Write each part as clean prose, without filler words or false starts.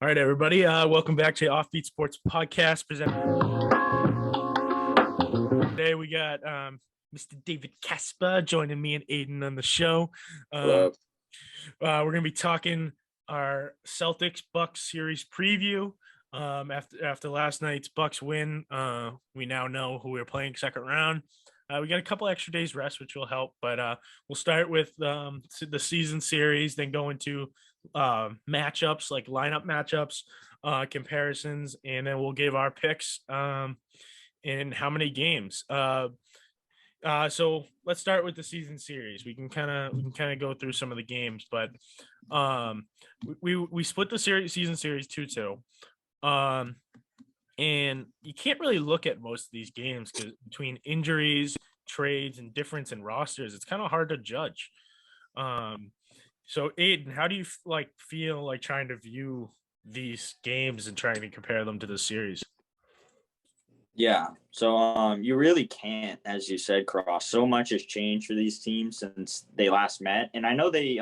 All right, everybody. Welcome back to OffBeat Sports Podcast. Today we got Mr. David Caspa joining me and Aiden on the show. Hello. We're going to be talking our Celtics Bucks series preview. After last night's Bucks win, we now know who we're playing second round. We got a couple extra days rest, which will help. But we'll start with the season series, then go into matchups, like lineup matchups, comparisons, and then we'll give our picks in how many games. So let's start with the season series. We can kind of go through some of the games, but we split the season series 2-2. And you can't really look at most of these games because between injuries, trades, and difference in rosters, it's kind of hard to judge. So Aiden, how do you feel like trying to view these games and trying to compare them to the series? Yeah. So you really can't, as you said, Cross. So much has changed for these teams since they last met. And I know they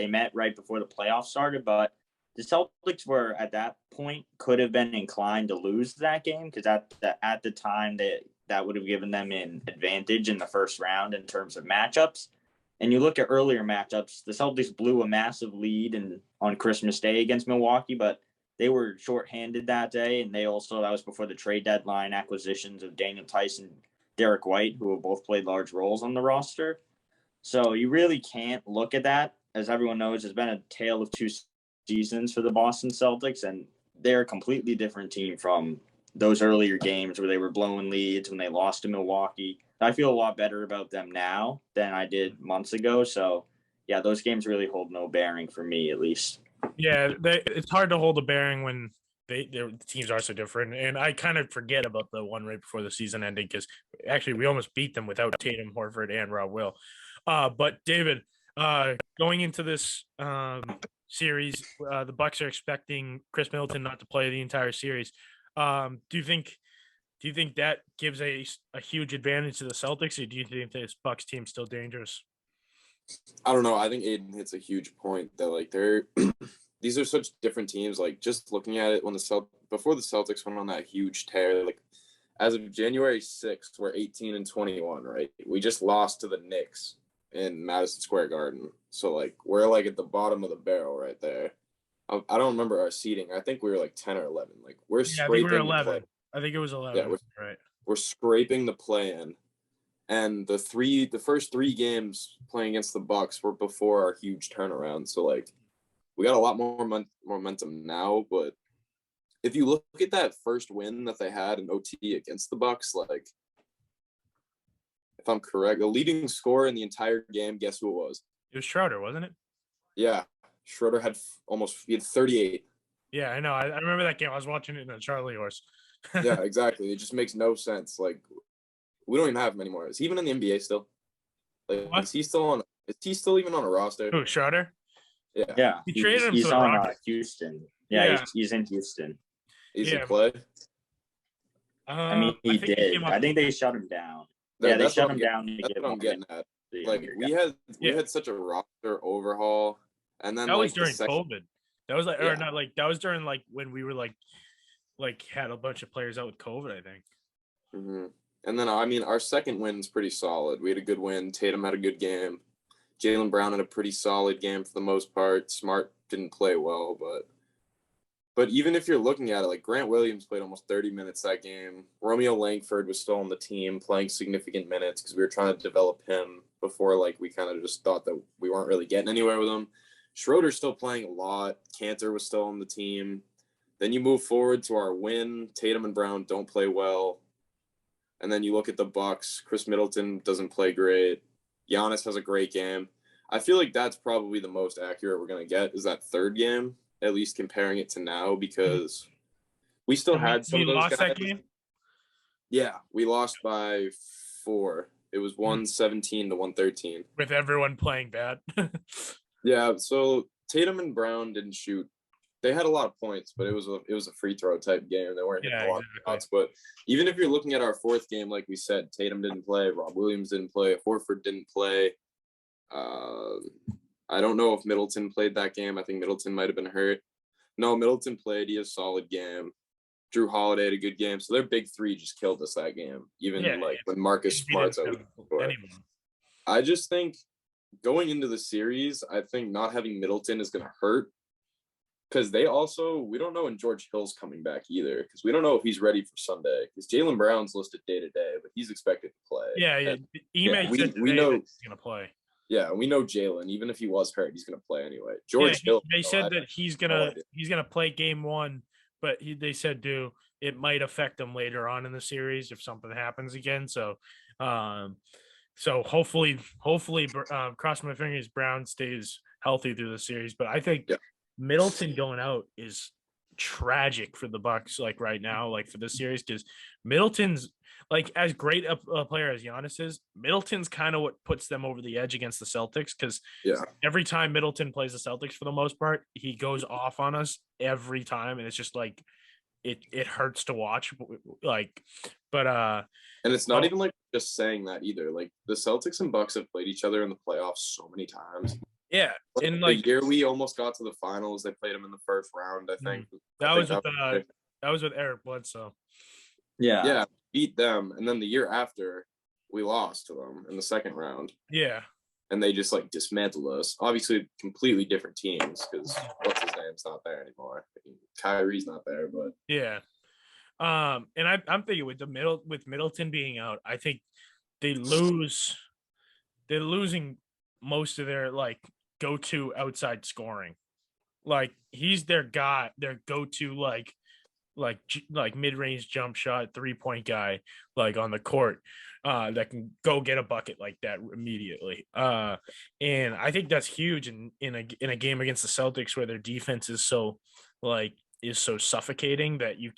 met right before the playoffs started, but the Celtics were at that point could have been inclined to lose that game because at the time that would have given them an advantage in the first round in terms of matchups. And you look at earlier matchups, the Celtics blew a massive lead on Christmas Day against Milwaukee, but they were shorthanded that day, and that was before the trade deadline acquisitions of Daniel Tice and Derek White, who have both played large roles on the roster. So you really can't look at that. As everyone knows, it's been a tale of two seasons for the Boston Celtics, and they're a completely different team from those earlier games where they were blowing leads when they lost to Milwaukee. I feel a lot better about them now than I did months ago. So, yeah, those games really hold no bearing for me, at least. Yeah, it's hard to hold a bearing when their teams are so different. And I kind of forget about the one right before the season ending because actually we almost beat them without Tatum, Horford, and Rob Will. But David, going into this series, the Bucks are expecting Chris Middleton not to play the entire series. Do you think that gives a huge advantage to the Celtics, or do you think this Bucks team is still dangerous? I don't know. I think Aiden hits a huge point that they're these are such different teams. Like just looking at it when before the Celtics went on that huge tear, like as of January 6th, we're 18-21, right? We just lost to the Knicks in Madison Square Garden. So we're at the bottom of the barrel right there. I don't remember our seeding. I think we were 10 or 11. We're scraping. I think we were 11. I think it was 11. Yeah, right. We're scraping the play-in. And the first three games playing against the Bucks were before our huge turnaround. So we got a lot more momentum now. But if you look at that first win that they had in OT against the Bucks, if I'm correct, the leading scorer in the entire game, guess who it was? It was Schroeder, wasn't it? Yeah, Schroeder had he had 38. Yeah, I know. I remember that game. I was watching it in a Charlie horse. Yeah, exactly. It just makes no sense. We don't even have him anymore. Is he even in the NBA still? Is he still even on a roster? Who, Schroeder? Yeah. He traded him he's to the on Rockets. Houston. Yeah. He's in Houston. Is he play? I mean, he did. I think they shut him down. They shut him down. That's what I'm getting at. We had such a roster overhaul, and then that was during COVID. That was that was during when we were had a bunch of players out with COVID, I think. Mm-hmm. And then our second win's pretty solid. We had a good win. Tatum had a good game. Jalen Brown had a pretty solid game for the most part. Smart didn't play well, but even if you're looking at it, Grant Williams played almost 30 minutes that game. Romeo Langford was still on the team playing significant minutes because we were trying to develop him before we kind of just thought that we weren't really getting anywhere with him. Schroeder's still playing a lot. Cantor was still on the team. Then you move forward to our win. Tatum and Brown don't play well. And then you look at the Bucks. Chris Middleton doesn't play great. Giannis has a great game. I feel like that's probably the most accurate we're going to get is that third game, at least comparing it to now, because we still had some of those guys. That game? Yeah, we lost by 4. It was 117-113. With everyone playing bad. Yeah, so Tatum and Brown didn't shoot. They had a lot of points, but it was a free throw type game. They weren't hitting a lot of shots. But even if you're looking at our fourth game, like we said, Tatum didn't play, Rob Williams didn't play, Horford didn't play. I don't know if Middleton played that game. I think Middleton might have been hurt. No, Middleton played. He had a solid game. Drew Holiday had a good game. So their big three just killed us that game. Even when Marcus Smart's out. I just think going into the series, I think not having Middleton is going to hurt. Because we don't know when George Hill's coming back either. Because we don't know if he's ready for Sunday. Because Jalen Brown's listed day to day, but he's expected to play. Yeah. We know he's going to play. Yeah, we know Jalen. Even if he was hurt, he's going to play anyway. George Hill. They said that he's gonna play game 1, but they said it might affect him later on in the series if something happens again. So, hopefully, cross my fingers, Brown stays healthy through the series. But I think Middleton going out is tragic for the Bucks, like right now, like for this series, because Middleton's like as great a player as Giannis is. Middleton's kind of what puts them over the edge against the Celtics, because every time Middleton plays the Celtics, for the most part, he goes off on us every time, and it's just like it hurts to watch. Like, but and it's not even like just saying that either. Like the Celtics and Bucks have played each other in the playoffs so many times. Yeah, in like the year we almost got to the finals, they played them in the first round. I think that was with Eric Bledsoe. Yeah, beat them, and then the year after we lost to them in the second round. Yeah, and they just like dismantled us. Obviously, completely different teams because what's his name's not there anymore. Kyrie's not there, but yeah. And I'm thinking with Middleton being out, I think they're losing most of their like go-to outside scoring. Like he's their guy, their go-to like mid-range jump shot 3-point guy like on the court that can go get a bucket like that immediately. And I think that's huge in a game against the Celtics where their defense is so suffocating that you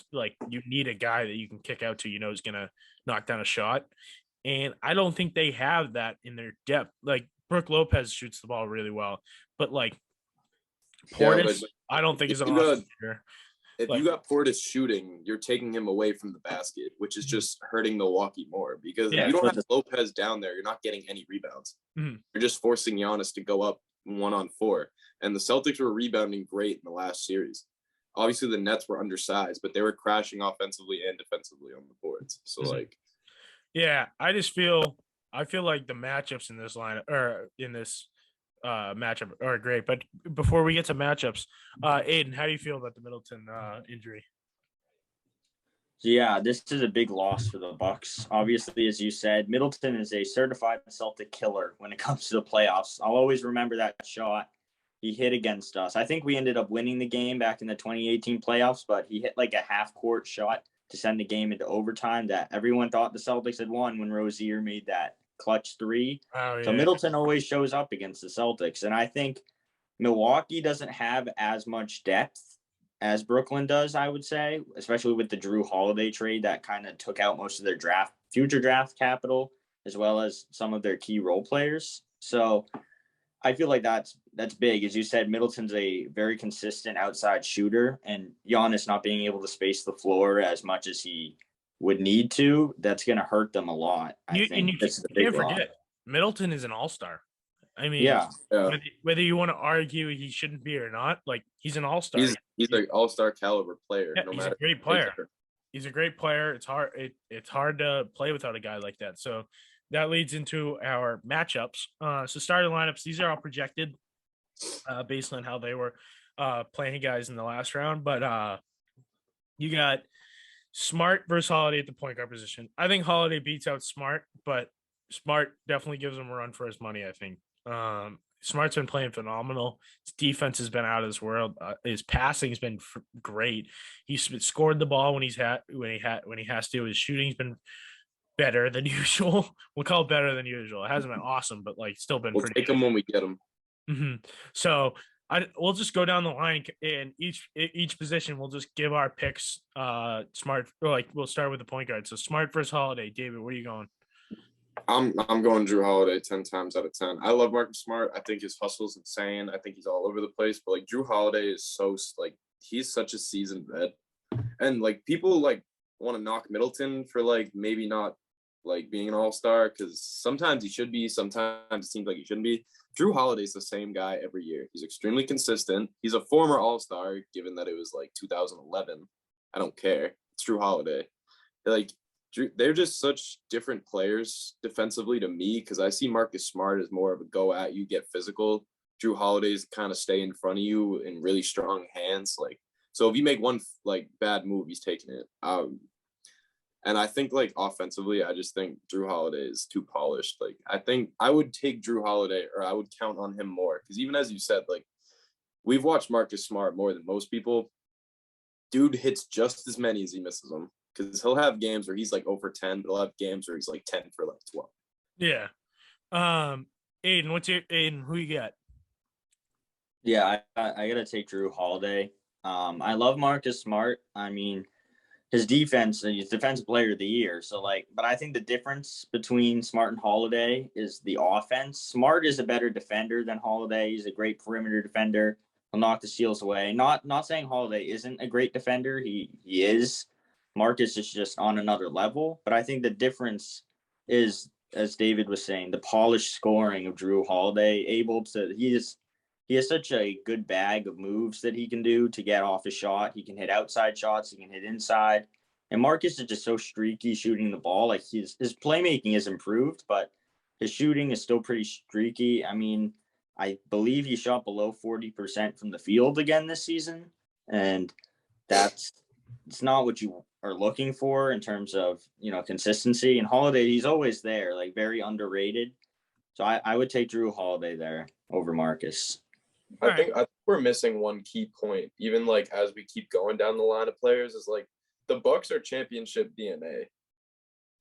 need a guy that you can kick out to, is gonna knock down a shot. And I don't think they have that in their depth. Like Brook Lopez shoots the ball really well, but like Portis, I don't think is an awesome shooter. If you got Portis shooting, you're taking him away from the basket, which is just hurting Milwaukee more because if you don't have Lopez down there, you're not getting any rebounds. Mm-hmm. You're just forcing Giannis to go up 1-on-4. And the Celtics were rebounding great in the last series. Obviously, the Nets were undersized, but they were crashing offensively and defensively on the boards. So, I feel like the matchups in this line or in this matchup are great. But before we get to matchups, Aiden, how do you feel about the Middleton injury? Yeah, this is a big loss for the Bucks. Obviously, as you said, Middleton is a certified Celtic killer when it comes to the playoffs. I'll always remember that shot he hit against us. I think we ended up winning the game back in the 2018 playoffs, but he hit like a half-court shot to send the game into overtime that everyone thought the Celtics had won when Rozier made that clutch 3. Oh, yeah. So Middleton always shows up against the Celtics. And I think Milwaukee doesn't have as much depth as Brooklyn does, I would say, especially with the Drew Holiday trade that kind of took out most of their future draft capital, as well as some of their key role players. So I feel like that's big. As you said, Middleton's a very consistent outside shooter, and Giannis not being able to space the floor as much as he would need to, that's going to hurt them a lot. I think you can't forget, Middleton is an all-star. I mean, whether you want to argue he shouldn't be or not, like he's an all-star. He's an all-star caliber player. Yeah, he's a great player. He's a great player. It's hard to play without a guy like that. So that leads into our matchups. So starting lineups, these are all projected based on how they were playing guys in the last round. But you got Smart versus Holiday at the point guard position. I think Holiday beats out Smart, but Smart definitely gives him a run for his money, I think. Smart's been playing phenomenal. His defense has been out of this world. His passing has been great. He's scored the ball when he has to. His shooting's been better than usual. We'll call it better than usual. It hasn't been awesome, but like still been. We'll pretty take good. them when we get them. Mm-hmm. So we'll just go down the line, and each position we'll just give our picks. Smart, or like we'll start with the point guard. So Smart versus Holiday. David, where are you going? I'm going Drew Holiday 10 times out of 10. I love Marcus Smart. I think his hustle is insane. I think he's all over the place. But like Drew Holiday is so like he's such a seasoned vet, and like people like want to knock Middleton for like maybe not like being an all-star because sometimes he should be, sometimes it seems like he shouldn't be. Drew Holiday's the same guy every year. He's extremely consistent. He's a former All-Star, given that it was like 2011. I don't care. It's Drew Holiday. Like, they're just such different players defensively to me, because I see Marcus Smart as more of a go at you, get physical. Drew Holiday's kind of stay in front of you in really strong hands. Like, so if you make one like bad move, he's taking it. And I think like offensively, I just think Drew Holiday is too polished. Like, I think I would take Drew Holiday, or I would count on him more, because even as you said, like, we've watched Marcus Smart more than most people. Dude hits just as many as he misses them, because he'll have games where he's like over 10, but he'll have games where he's like 10 for like 12. Yeah. Aiden, who you got? Yeah, I gotta take Drew Holiday. I love Marcus Smart. I mean, his defense, he's defensive player of the year. So like, but I think the difference between Smart and Holiday is the offense. Smart is a better defender than Holiday. He's a great perimeter defender. He'll knock the steals away. Not saying Holiday isn't a great defender. He is. Marcus is just on another level. But I think the difference is, as David was saying, the polished scoring of Drew Holiday. He has such a good bag of moves that he can do to get off a shot. He can hit outside shots. He can hit inside. And Marcus is just so streaky shooting the ball. Like, his playmaking has improved, but his shooting is still pretty streaky. I mean, I believe he shot below 40% from the field again this season. And it's not what you are looking for in terms of, consistency. And Holiday, he's always there, like, very underrated. So I would take Drew Holiday there over Marcus. I think we're missing one key point, even like as we keep going down the line of players, is like the Bucks are championship DNA.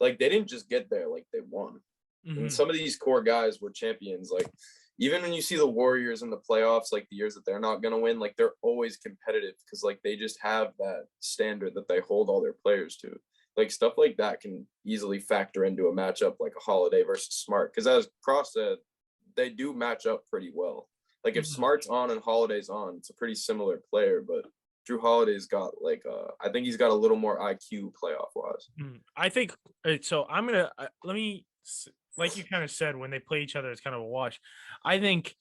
Like, they didn't just get there, like, they won. Mm-hmm. And some of these core guys were champions. Like, even when you see the Warriors in the playoffs, like the years that they're not going to win, like, they're always competitive, because like they just have that standard that they hold all their players to. Like, stuff like that can easily factor into a matchup like a Holiday versus Smart, because as Cross said, they do match up pretty well. Like, if Smart's on and Holiday's on, it's a pretty similar player, but Drew Holiday's got like I think he's got a little more IQ playoff wise. I think so. I'm gonna let me, like you kind of said, when they play each other, it's kind of a wash. I think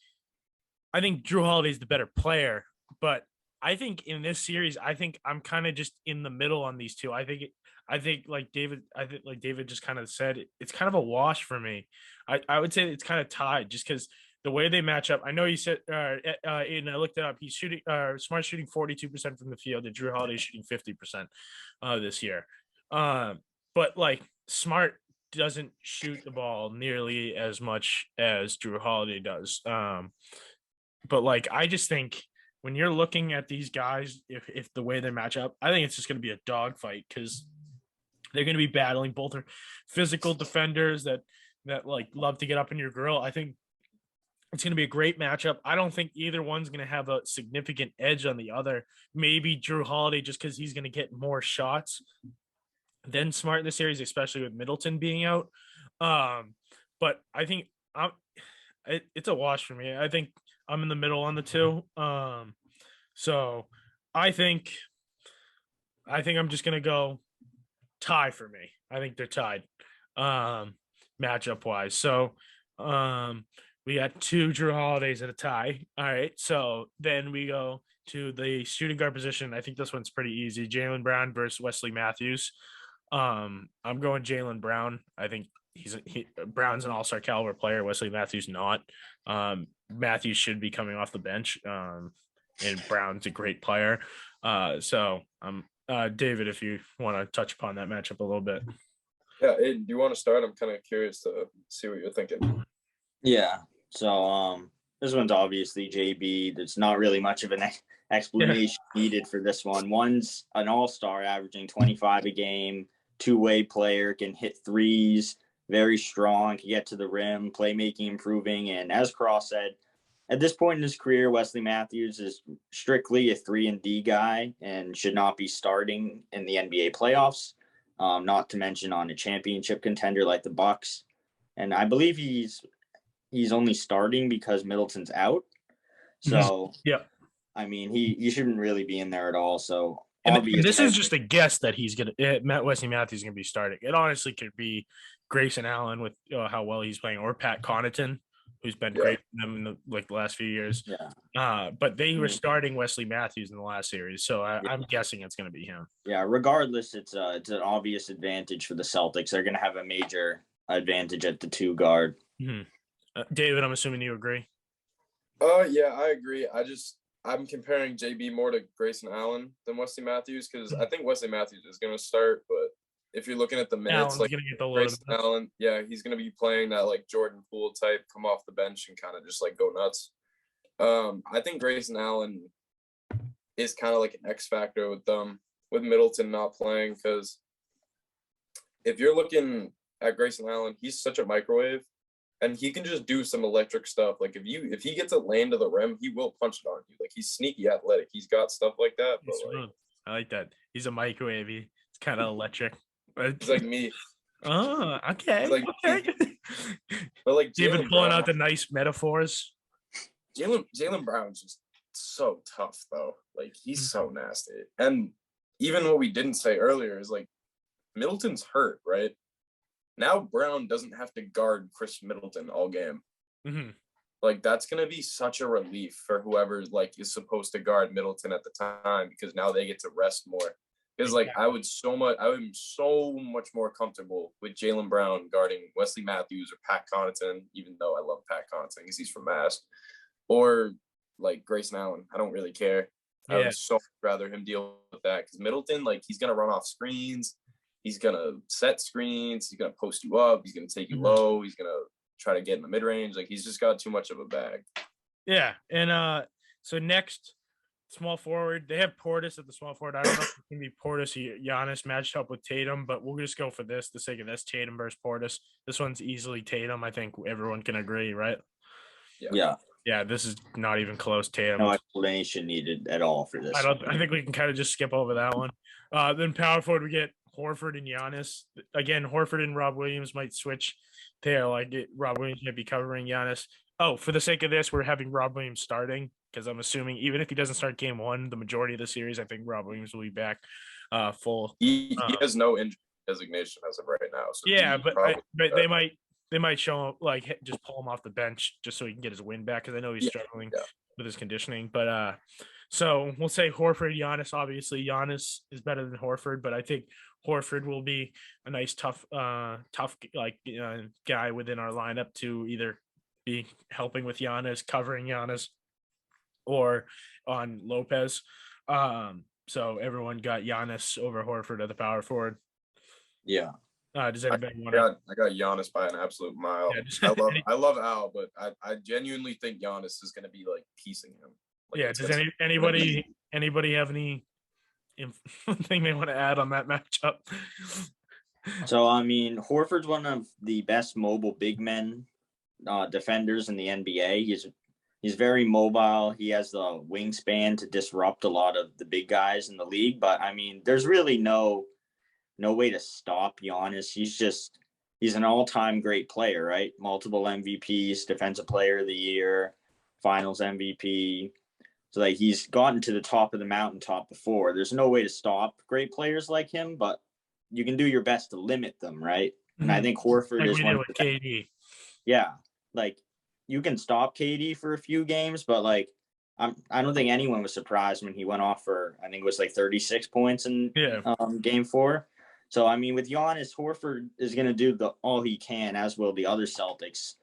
Drew Holiday's the better player, but I think in this series, I think I'm kind of just in the middle on these two. I think like David just kind of said, it's kind of a wash for me. I would say it's kind of tied, just because the way they match up. I know you said, and I looked it up. He's shooting, Smart shooting 42% from the field, and Drew Holiday shooting 50% this year. But like, Smart doesn't shoot the ball nearly as much as Drew Holiday does. But like, I just think when you're looking at these guys, if the way they match up, I think it's just going to be a dogfight, because they're going to be battling. Both are physical defenders that like love to get up in your grill. I think it's going to be a great matchup. I don't think either one's going to have a significant edge on the other. Maybe Drew Holiday, just because he's going to get more shots than Smart in the series, especially with Middleton being out. But I think it's a wash for me. I think I'm in the middle on the two. So I think I'm just going to go tie for me. I think they're tied matchup wise. So we got two Drew Holidays at a tie. All right. So then we go to the shooting guard position. I think this one's pretty easy. Jalen Brown versus Wesley Matthews. I'm going Jalen Brown. I think Brown's an all-star caliber player. Wesley Matthews not. Matthews should be coming off the bench. And Brown's a great player. So David, if you want to touch upon that matchup a little bit. Yeah, do you want to start? I'm kind of curious to see what you're thinking. Yeah. So this one's obviously JB. There's not really much of an explanation needed for this one. One's an all-star averaging 25 a game, two-way player, can hit threes, very strong, can get to the rim, playmaking improving. And as Cross said, at this point in his career, Wesley Matthews is strictly a 3-and-D guy and should not be starting in the NBA playoffs, not to mention on a championship contender like the Bucks. And I believe he's only starting because Middleton's out. So, yeah, I mean, he shouldn't really be in there at all. So, and this is just a guess that he's going to – Wesley Matthews is going to be starting. It honestly could be Grayson Allen with how well he's playing, or Pat Connaughton, who's been great for them in the last few years. Yeah. But they were starting Wesley Matthews in the last series, so I'm guessing it's going to be him. Yeah. Regardless, it's an obvious advantage for the Celtics. They're going to have a major advantage at the 2 guard. David, I'm assuming you agree. Yeah, I agree. I'm comparing JB more to Grayson Allen than Wesley Matthews because I think Wesley Matthews is going to start, but if you're looking at the minutes, Allen's like going to get the load Grayson Allen, yeah, he's going to be playing that like Jordan Poole type, come off the bench and kind of just like go nuts. I think Grayson Allen is kind of like an X factor with Middleton not playing, because if you're looking at Grayson Allen, he's such a microwave. And he can just do some electric stuff. Like if he gets a lane to the rim, he will punch it on you. Like he's sneaky athletic. He's got stuff like that. But I like that. He's a microwave. He's kind of electric. He's like me. Oh, okay. Like, okay. But like David pulling out the nice metaphors. Jalen Brown's just so tough though. Like he's so nasty. And even what we didn't say earlier is like Middleton's hurt, right? Now Brown doesn't have to guard Chris Middleton all game. Like that's gonna be such a relief for whoever like is supposed to guard Middleton at the time, because now they get to rest more. Because like I would so much more comfortable with Jalen Brown guarding Wesley Matthews or Pat Connaughton, even though I love Pat Connaughton because he's from Mass, or like Grayson Allen. I don't really care. I would so much rather him deal with that, because Middleton, like he's gonna run off screens. He's going to set screens. He's going to post you up. He's going to take you low. He's going to try to get in the mid-range. Like, he's just got too much of a bag. Yeah. And so next, small forward. They have Portis at the small forward. I don't know if it can be Portis or Giannis matched up with Tatum, but we'll just go for this, the sake of this, Tatum versus Portis. This one's easily Tatum. I think everyone can agree, right? Yeah. Yeah, this is not even close, Tatum. No explanation needed at all for this. I think we can kind of just skip over that one. Then power forward, we get Horford and Giannis. Again, Horford and Rob Williams might switch there. Rob Williams might be covering Giannis. Oh, for the sake of this, we're having Rob Williams starting, because I'm assuming even if he doesn't start game 1, the majority of the series, I think Rob Williams will be back full. He has no injury designation as of right now. So yeah, but they might show him, like just pull him off the bench just so he can get his win back, because I know he's struggling with his conditioning. But so we'll say Horford, Giannis. Obviously, Giannis is better than Horford, but I think Horford will be a nice, tough guy within our lineup to either be helping with Giannis, covering Giannis, or on Lopez. So everyone got Giannis over Horford at the power forward. Yeah. Does anybody want to? I got Giannis by an absolute mile. Yeah, I love Al, but I genuinely think Giannis is going to be like piecing him. Like, does anybody have any thing they want to add on that matchup? So I mean, Horford's one of the best mobile big men defenders in the NBA. He's very mobile. He has the wingspan to disrupt a lot of the big guys in the league. But I mean, there's really no way to stop Giannis. He's an all-time great player, right? Multiple MVPs, Defensive Player of the Year, Finals MVP. So like he's gotten to the top of the mountaintop before. There's no way to stop great players like him, but you can do your best to limit them, right? And I think Horford is one of the KD. Yeah, like you can stop KD for a few games, but like I don't think anyone was surprised when he went off for, I think it was like 36 points in game 4. So I mean, with Giannis, Horford is going to do all he can, as will the other Celtics,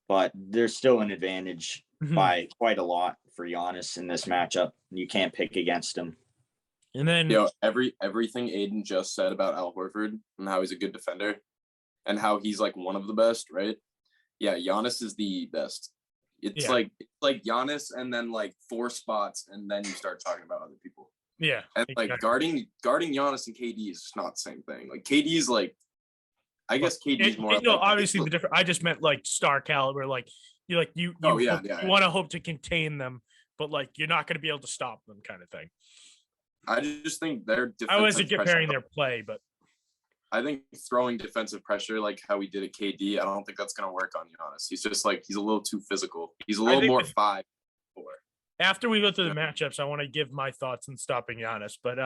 but there's still an advantage by quite a lot for Giannis in this matchup. You can't pick against him. And then everything Aiden just said about Al Horford and how he's a good defender and how he's like one of the best, right? Yeah, Giannis is the best. It's like Giannis and then like 4 spots, and then you start talking about other people. Yeah. And like guarding Giannis and KD is just not the same thing. Like KD is like, I guess KD is more. No, obviously the different. I just meant like star caliber. Like you want to hope to contain them, but like you're not going to be able to stop them, kind of thing. I just think they're. I wasn't comparing their play, but I think throwing defensive pressure like how we did at KD, I don't think that's going to work on Giannis. He's just like he's a little too physical. He's a little more 5'4". After we go through the matchups, I want to give my thoughts on stopping Giannis, but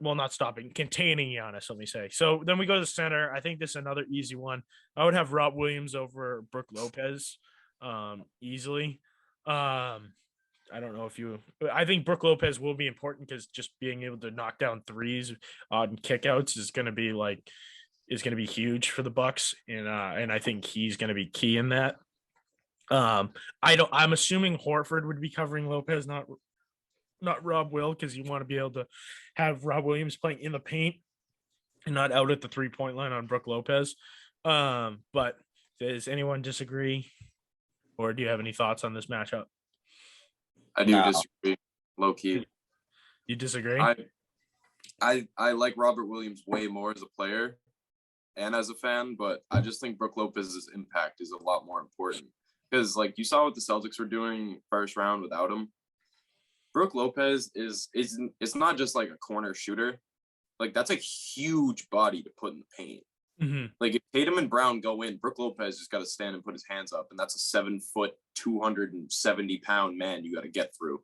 not stopping, containing Giannis, let me say. So then we go to the center. I think this is another easy one. I would have Rob Williams over Brook Lopez. easily. I don't know if I think Brook Lopez will be important because just being able to knock down threes on kickouts is going to be huge for the Bucks, and I think he's going to be key in that. I'm assuming Horford would be covering Lopez, not Rob Will, because you want to be able to have Rob Williams playing in the paint and not out at the 3-point line on Brook Lopez. But does anyone disagree, or do you have any thoughts on this matchup? I do No. disagree, low key. You disagree? I like Robert Williams way more as a player and as a fan, but I just think Brook Lopez's impact is a lot more important. Because, like, you saw what the Celtics were doing first round without him. Brook Lopez is not just like a corner shooter. Like, that's a huge body to put in the paint. Mm-hmm. Like, if Tatum and Brown go in, Brook Lopez just got to stand and put his hands up, and that's a 7-foot, 270-pound man you got to get through.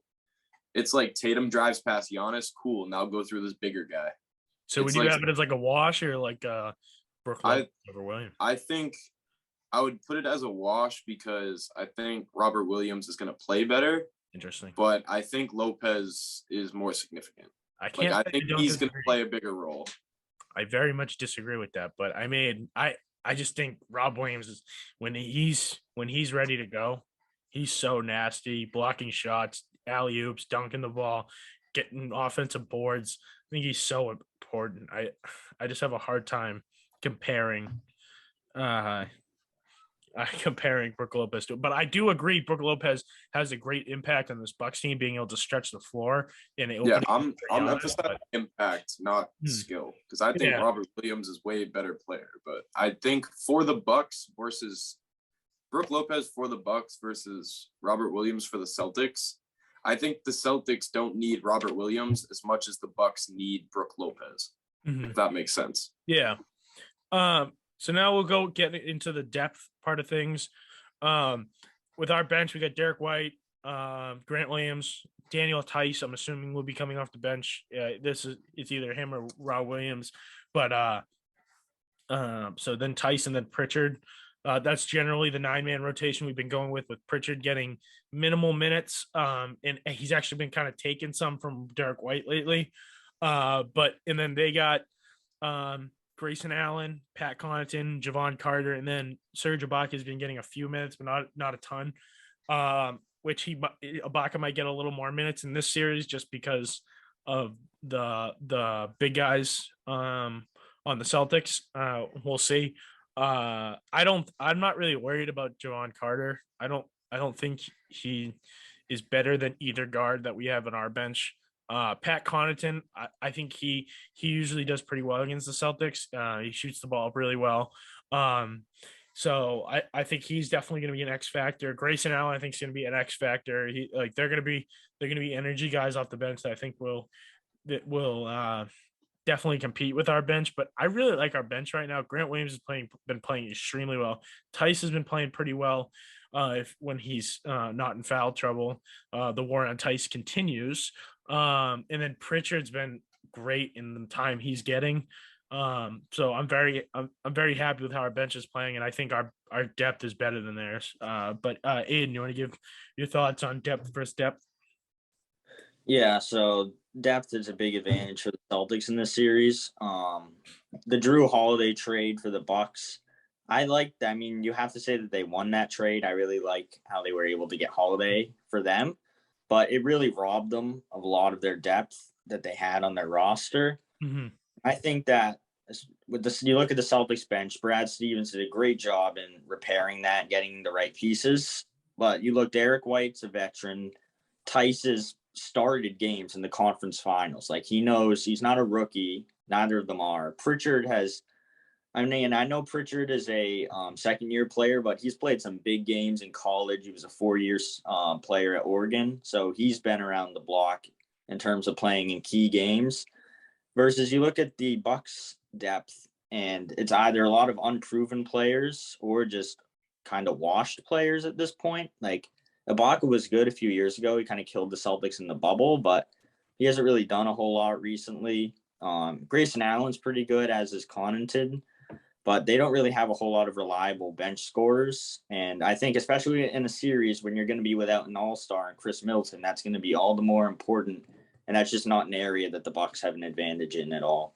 It's like Tatum drives past Giannis, cool, now go through this bigger guy. So would you have it as like a wash or like Brook Lopez over Williams? I think I would put it as a wash because I think Robert Williams is going to play better. Interesting. But I think Lopez is more significant. I think he's going to play a bigger role. I very much disagree with that, but I just think Rob Williams is when he's ready to go, he's so nasty, blocking shots, alley-oops, dunking the ball, getting offensive boards. I think he's so important. I just have a hard time comparing Brook Lopez to it. But I do agree Brook Lopez has a great impact on this Bucks team, being able to stretch the floor in the opening. Yeah, I'm emphasizing impact, not skill, because I think Robert Williams is way better player. But I think for the Bucks versus Brook Lopez for the Bucks versus Robert Williams for the Celtics, I think the Celtics don't need Robert Williams as much as the Bucks need Brook Lopez. If that makes sense. Yeah. So now we'll go get into the depth part of things. With our bench, we got Derek White, Grant Williams, Daniel Tice. I'm assuming will be coming off the bench. It's either him or Rob Williams, but so then Tice and then Pritchard. That's generally the 9-man rotation we've been going with Pritchard getting minimal minutes. And he's actually been kind of taking some from Derek White lately. And then they got Grayson Allen, Pat Connaughton, Javon Carter, and then Serge Ibaka has been getting a few minutes, but not a ton. Which Ibaka might get a little more minutes in this series just because of the big guys on the Celtics. We'll see. I'm not really worried about Javon Carter. I don't think he is better than either guard that we have on our bench. Pat Connaughton, I think he usually does pretty well against the Celtics. He shoots the ball up really well. So I think he's definitely going to be an X factor. Grayson Allen, I think, is going to be an X factor. They're going to be energy guys off the bench that I think will definitely compete with our bench. But I really like our bench right now. Grant Williams has been playing extremely well. Tice has been playing pretty well. When he's not in foul trouble, the war on Tice continues. And then Pritchard's been great in the time he's getting. So I'm very happy with how our bench is playing, and I think our depth is better than theirs. But Aiden, you want to give your thoughts on depth versus depth? Yeah, so depth is a big advantage for the Celtics in this series. The Drew Holiday trade for the Bucks, I mean, you have to say that they won that trade. I really like how they were able to get Holiday for them, but it really robbed them of a lot of their depth that they had on their roster. Mm-hmm. I think that with this, you look at the Celtics bench, Brad Stevens did a great job in repairing that, getting the right pieces. But you look, Derek White's a veteran. Tice has started games in the conference finals. Like, he knows he's not a rookie. Neither of them are. Pritchard has, I mean, I know Pritchard is a second-year player, but he's played some big games in college. He was a 4-year player at Oregon, so he's been around the block in terms of playing in key games. Versus you look at the Bucks depth, and it's either a lot of unproven players or just kind of washed players at this point. Like, Ibaka was good a few years ago. He kind of killed the Celtics in the bubble, but he hasn't really done a whole lot recently. Grayson Allen's pretty good, as is Connaughton. but they don't really have a whole lot of reliable bench scorers. And I think especially in a series when you're going to be without an all-star and Chris Middleton, that's going to be all the more important. And that's just not an area that the Bucks have an advantage in at all.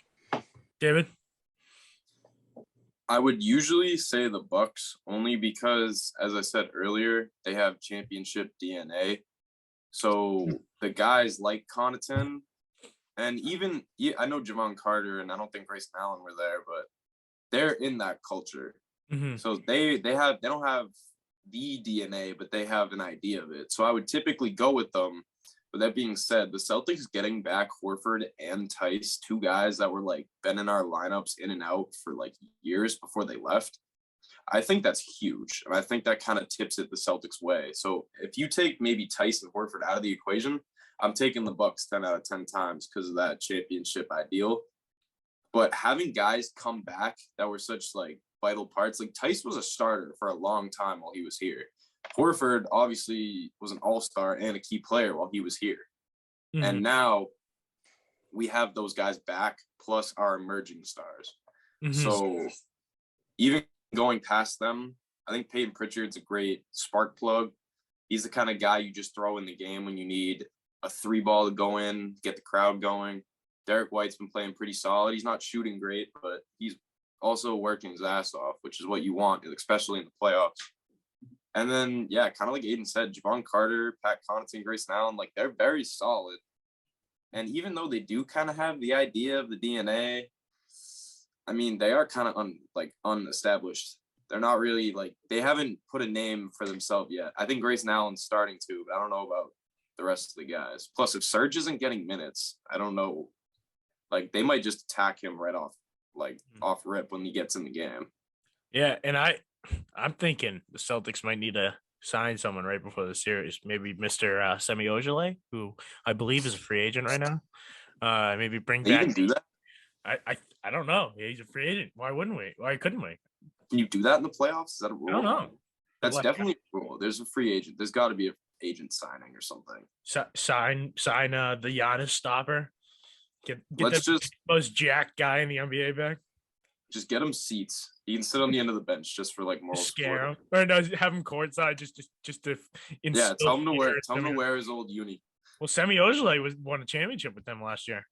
David? I would usually say the Bucks only because, as I said earlier, they have championship DNA. So the guys like Connaughton, and even I know Javon Carter, and I don't think Grayson Allen were there, but they're in that culture. Mm-hmm. So they don't have the DNA, but they have an idea of it. So I would typically go with them. With that being said, the Celtics getting back Horford and Tice, two guys that were like been in our lineups in and out for like years before they left. I think that's huge. And I think that kind of tips it the Celtics way. So if you take maybe Tice and Horford out of the equation, I'm taking the Bucks 10 out of 10 times because of that championship ideal. But having guys come back that were such like vital parts, like Tice was a starter for a long time while he was here. Horford obviously was an all-star and a key player while he was here. Mm-hmm. And now we have those guys back plus our emerging stars. Mm-hmm. So even going past them, I think Peyton Pritchard's a great spark plug. He's the kind of guy you just throw in the game when you need a 3-ball to go in, get the crowd going. Derek White's been playing pretty solid. He's not shooting great, but he's also working his ass off, which is what you want, especially in the playoffs. And then, yeah, kind of like Aiden said, Javon Carter, Pat Connaughton, Grayson Allen, like they're very solid. And even though they do kind of have the idea of the DNA, I mean, they are kind of unestablished. They're not really like, they haven't put a name for themselves yet. I think Grayson Allen's starting to, but I don't know about the rest of the guys. Plus, if Serge isn't getting minutes, I don't know. Like, they might just attack him right off, off rip when he gets in the game. Yeah, and I'm thinking the Celtics might need to sign someone right before the series. Maybe Mr. Semi Ojeleye, who I believe is a free agent right now. Maybe bring they back. Even do that? I don't know. He's a free agent. Why wouldn't we? Why couldn't we? Can you do that in the playoffs? Is that a rule? I don't know. That's definitely a rule. There's a free agent. There's got to be an agent signing or something. Sign the Giannis stopper. Get the most jacked guy in the NBA back. Just get him seats. He can sit on the end of the bench just for like moral scare him, or no, have him courtside just to. Yeah, tell him to wear his old uni. Well, Semi Ojeleye won a championship with them last year.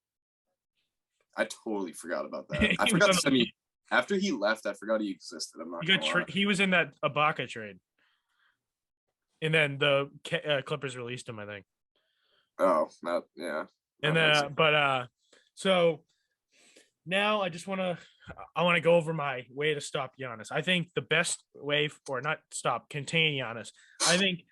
I totally forgot about that. I forgot Semi. After he left, I forgot he existed. I'm not gonna lie. He was in that Ibaka trade, and then the Clippers released him, I think. Oh, yeah. And then, so now I want to go over my way to stop Giannis. I think the best way, or not stop, contain Giannis. I think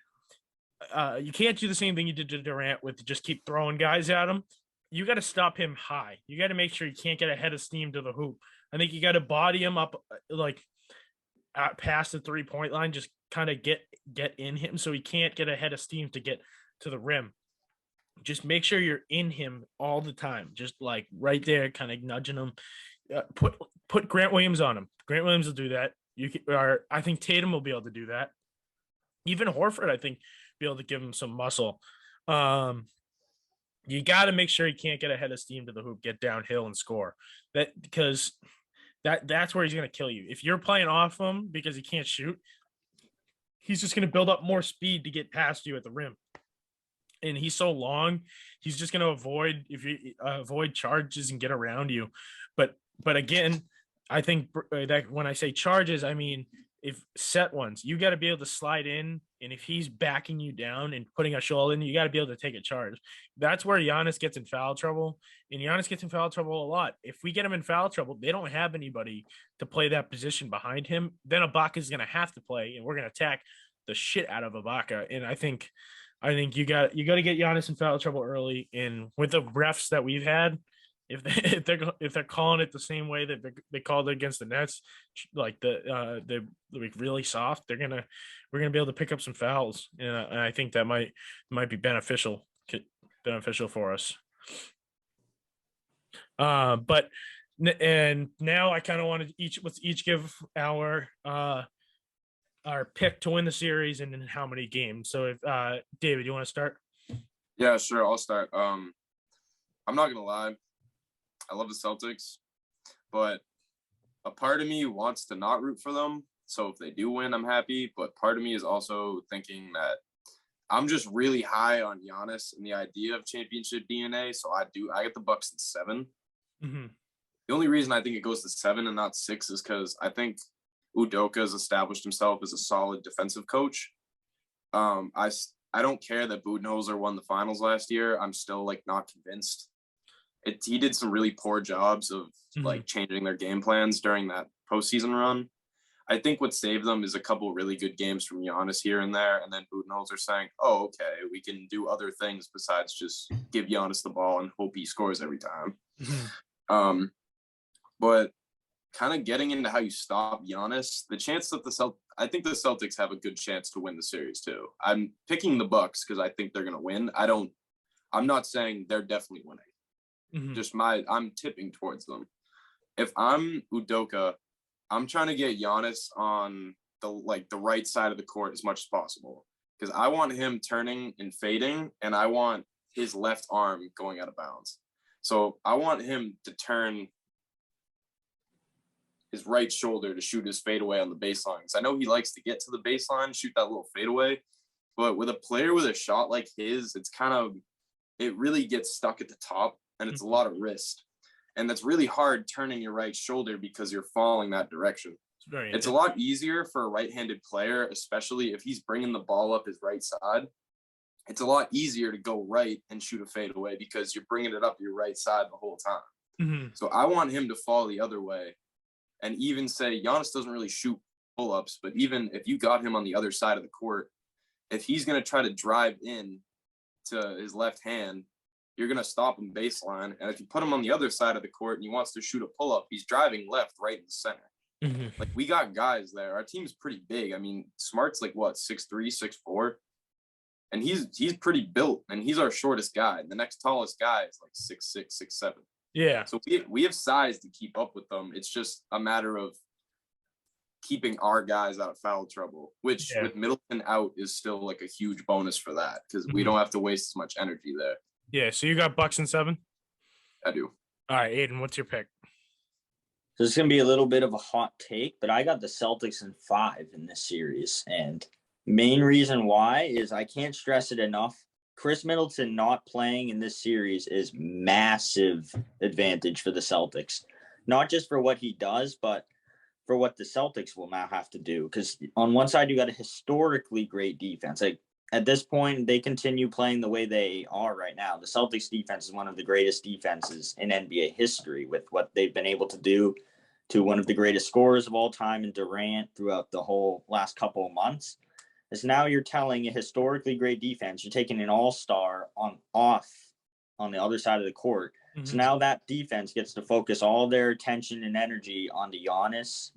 you can't do the same thing you did to Durant with just keep throwing guys at him. You got to stop him high. You got to make sure he can't get a head of steam to the hoop. I think you got to body him up past the 3-point line, just kind of get in him so he can't get a head of steam to get to the rim. Just make sure you're in him all the time, just like right there, kind of nudging him. Put Grant Williams on him. Grant Williams will do that. I think Tatum will be able to do that. Even Horford, I think, be able to give him some muscle. You got to make sure he can't get a head of steam to the hoop, get downhill and score. Because that's where he's going to kill you. If you're playing off him because he can't shoot, he's just going to build up more speed to get past you at the rim. And he's so long, he's just going to avoid charges and get around you. But again, I think that when I say charges, I mean if set ones, you got to be able to slide in, and if he's backing you down and putting a shoulder in, you got to be able to take a charge. That's where Giannis gets in foul trouble, and Giannis gets in foul trouble a lot. If we get him in foul trouble, they don't have anybody to play that position behind him. Then Ibaka is going to have to play, and we're going to attack the shit out of Ibaka. And I think you got to get Giannis in foul trouble early. And with the refs that we've had, if they're calling it the same way that they called it against the Nets, like they're really soft, we're gonna be able to pick up some fouls, and I think that might be beneficial for us. But now I kind of want to let's each give our pick to win the series and in how many games. So if David, you want to start? Yeah, sure. I'll start. I'm not gonna lie. I love the Celtics, but a part of me wants to not root for them. So if they do win, I'm happy. But part of me is also thinking that I'm just really high on Giannis and the idea of championship DNA. So I get the Bucks at 7. Mm-hmm. The only reason I think it goes to 7 and not 6 is because I think Udoka has established himself as a solid defensive coach. I don't care that Budenholzer won the finals last year. I'm still like not convinced. He did some really poor jobs of like changing their game plans during that postseason run. I think what saved them is a couple really good games from Giannis here and there, and then Budenholzer saying, "Oh, okay, we can do other things besides just give Giannis the ball and hope he scores every time." Mm-hmm. But kind of getting into how you stop Giannis, the chance that I think the Celtics have a good chance to win the series too. I'm picking the Bucks because I think they're going to win. I'm not saying they're definitely winning. Mm-hmm. I'm tipping towards them. If I'm Udoka, I'm trying to get Giannis on the right side of the court as much as possible because I want him turning and fading, and I want his left arm going out of bounds. So I want him to turn his right shoulder to shoot his fadeaway on the baseline. Because I know he likes to get to the baseline, shoot that little fadeaway. But with a player with a shot like his, it really gets stuck at the top, and it's a lot of wrist. And that's really hard turning your right shoulder because you're falling that direction. It's a lot easier for a right-handed player, especially if he's bringing the ball up his right side. It's a lot easier to go right and shoot a fadeaway because you're bringing it up your right side the whole time. Mm-hmm. So I want him to fall the other way. And even say Giannis doesn't really shoot pull-ups, but even if you got him on the other side of the court, if he's going to try to drive in to his left hand, you're going to stop him baseline. And if you put him on the other side of the court and he wants to shoot a pull-up, he's driving left, right in the center. Mm-hmm. Like, we got guys there. Our team's pretty big. I mean, Smart's like, what, 6'3", 6'4"? And he's pretty built, and he's our shortest guy. The next tallest guy is like 6'6", 6'7". Yeah. So we have size to keep up with them. It's just a matter of keeping our guys out of foul trouble, which with Middleton out is still like a huge bonus for that because we don't have to waste as much energy there. Yeah. So you got Bucks and 7? I do. All right, Aiden, what's your pick? So it's going to be a little bit of a hot take, but I got the Celtics in 5 in this series. And main reason why is I can't stress it enough. Chris Middleton not playing in this series is massive advantage for the Celtics, not just for what he does, but for what the Celtics will now have to do. Because on one side, you got a historically great defense. Like at this point, they continue playing the way they are right now. The Celtics defense is one of the greatest defenses in NBA history with what they've been able to do to one of the greatest scorers of all time in Durant throughout the whole last couple of months. Is now you're telling a historically great defense, you're taking an all-star on the other side of the court. Mm-hmm. So now that defense gets to focus all their attention and energy onto Giannis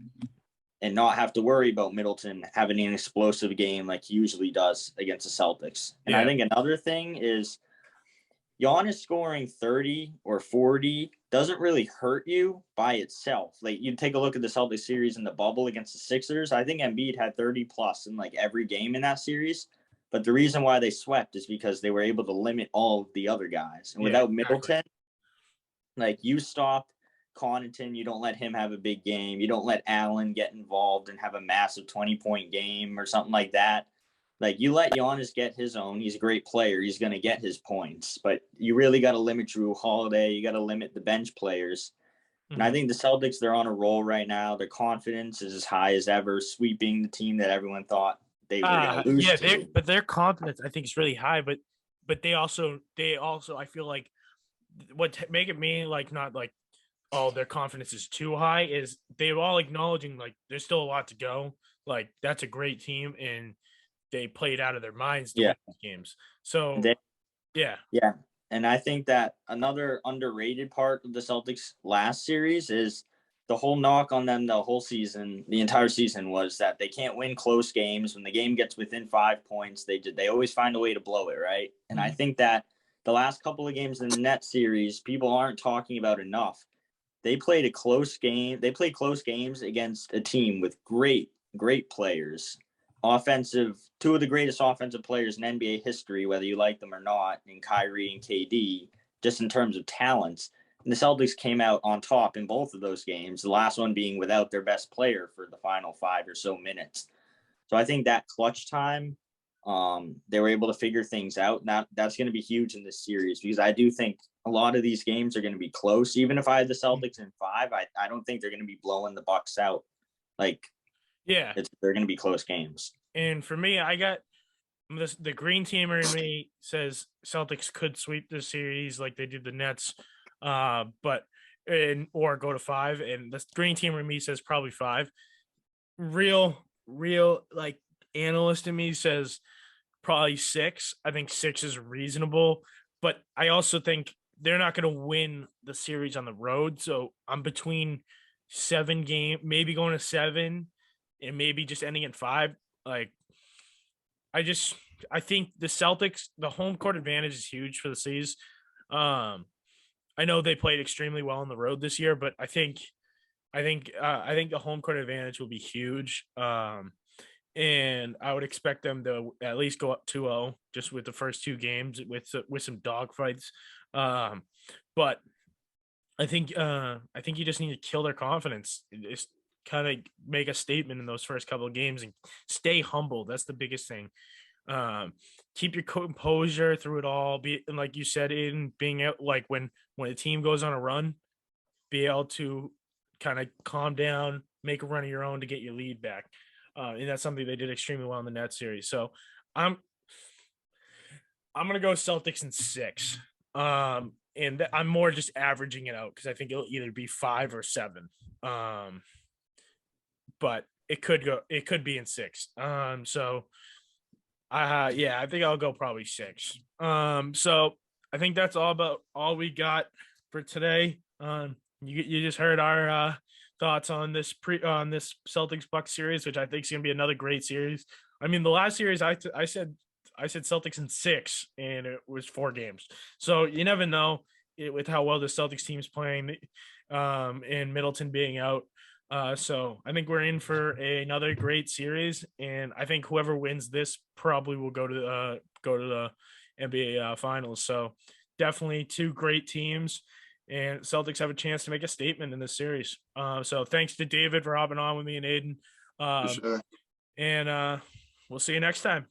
and not have to worry about Middleton having an explosive game like he usually does against the Celtics. And I think another thing is Giannis scoring 30 or 40 doesn't really hurt you by itself. Like you take a look at the Celtics series in the bubble against the Sixers. I think Embiid had 30 plus in like every game in that series. But the reason why they swept is because they were able to limit all of the other guys. And without Middleton, like you stop Connaughton, you don't let him have a big game. You don't let Allen get involved and have a massive 20-point game or something like that. Like you let Giannis get his own. He's a great player. He's going to get his points, but you really got to limit Drew Holiday. You got to limit the bench players. Mm-hmm. And I think the Celtics, they're on a roll right now. Their confidence is as high as ever, sweeping the team that everyone thought they were going to lose to. But their confidence, I think, is really high. But they also, I feel like what make it mean like not like, oh, their confidence is too high is they're all acknowledging like there's still a lot to go. Like that's a great team and they played out of their minds to win these games. So, yeah. And I think that another underrated part of the Celtics last series is the whole knock on them the whole season, the entire season was that they can't win close games. When the game gets within 5 points, they always find a way to blow it, right? And I think that the last couple of games in the Net series, people aren't talking about enough. They played a close game. They played close games against a team with great players. Two of the greatest offensive players in NBA history, whether you like them or not, in Kyrie and KD, just in terms of talents. the Celtics came out on top in both of those games, the last one being without their best player for the final 5 or so minutes. So I think that clutch time, they were able to figure things out. That's going to be huge in this series because I do think a lot of these games are going to be close. Even if I had the Celtics in 5, I don't think they're going to be blowing the Bucks out. Like, Yeah, they're going to be close games. and for me, I got the green teamer in me says Celtics could sweep this series like they did the Nets, or go to 5, and the green teamer in me says probably 5. Real like analyst in me says probably 6. I think 6 is reasonable, but I also think they're not going to win the series on the road. So I'm between 7 game, maybe going to 7 and maybe just ending at 5. Like, I think the Celtics, the home court advantage is huge for the C's. I know they played extremely well on the road this year, but I think the home court advantage will be huge. And I would expect them to at least go up 2-0 just with the first 2 games with some dogfights. But I think you just need to kill their confidence. Just kind of make a statement in those first couple of games and stay humble. That's the biggest thing. Keep your composure through it all. And like you said, in being out, like when a team goes on a run, be able to kind of calm down, make a run of your own to get your lead back. And that's something they did extremely well in the Nets series. So I'm gonna go Celtics in 6. And I'm more just averaging it out because I think it'll either be 5 or 7. But it could be in 6. So I think I'll go probably 6. So I think that's all we got for today. You just heard our thoughts on this Celtics Bucks series, which I think is gonna be another great series. I mean, the last series I said Celtics in 6, and it was 4 games. So you never know with how well the Celtics team's playing, and Middleton being out. So I think we're in for another great series, and I think whoever wins this probably will go to the NBA finals. So definitely 2 great teams, and Celtics have a chance to make a statement in this series. So thanks to David for hopping on with me and Aiden. For sure. And we'll see you next time.